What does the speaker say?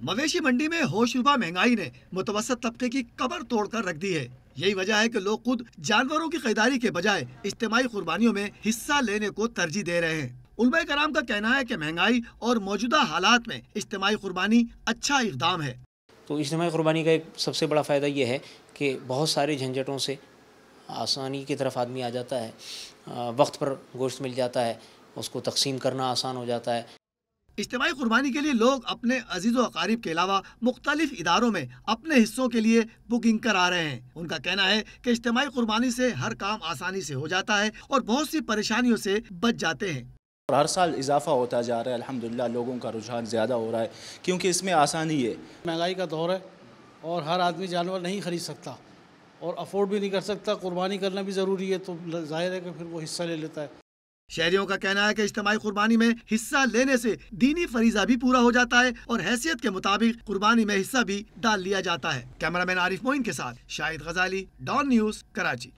مویشی منڈی میں ہوشربا مہنگائی نے متوسط طبقے کی کمر توڑ کر رکھ دی ہے۔ یہی وجہ ہے کہ لوگ خود جانوروں کی خریداری کے بجائے اجتماعی قربانیوں میں حصہ لینے کو ترجیح دے رہے ہیں۔ علماء کرام کا کہنا ہے کہ مہنگائی اور موجودہ حالات میں اجتماعی قربانی اچھا اقدام ہے۔ تو اجتماعی قربانی کا ایک سب سے بڑا فائدہ یہ ہے کہ بہت سارے جھنجھٹوں سے آسانی کی طرف آدمی آ جاتا ہے، وقت پر گوشت مل جاتا ہے، اس کو تقسیم کرنا آسان ہو جاتا ہے۔ اجتماعی قربانی کے لیے لوگ اپنے عزیز و اقارب کے علاوہ مختلف اداروں میں اپنے حصوں کے لیے بکنگ کرا رہے ہیں۔ ان کا کہنا ہے کہ اجتماعی قربانی سے ہر کام آسانی سے ہو جاتا ہے اور بہت سی پریشانیوں سے بچ جاتے ہیں۔ ہر سال اضافہ ہوتا جا رہا ہے، الحمدللہ لوگوں کا رجحان زیادہ ہو رہا ہے کیونکہ اس میں آسانی ہے۔ مہنگائی کا دور ہے اور ہر آدمی جانور نہیں خرید سکتا اور افورڈ بھی نہیں کر سکتا، قربانی کرنا بھی ضروری ہے، تو ظاہر ہے کہ پھر وہ حصہ لے لیتا ہے۔ شہریوں کا کہنا ہے کہ اجتماعی قربانی میں حصہ لینے سے دینی فریضہ بھی پورا ہو جاتا ہے اور حیثیت کے مطابق قربانی میں حصہ بھی ڈال لیا جاتا ہے۔ کیمرہ مین عارف معین کے ساتھ شاہد غزالی، ڈان نیوز، کراچی۔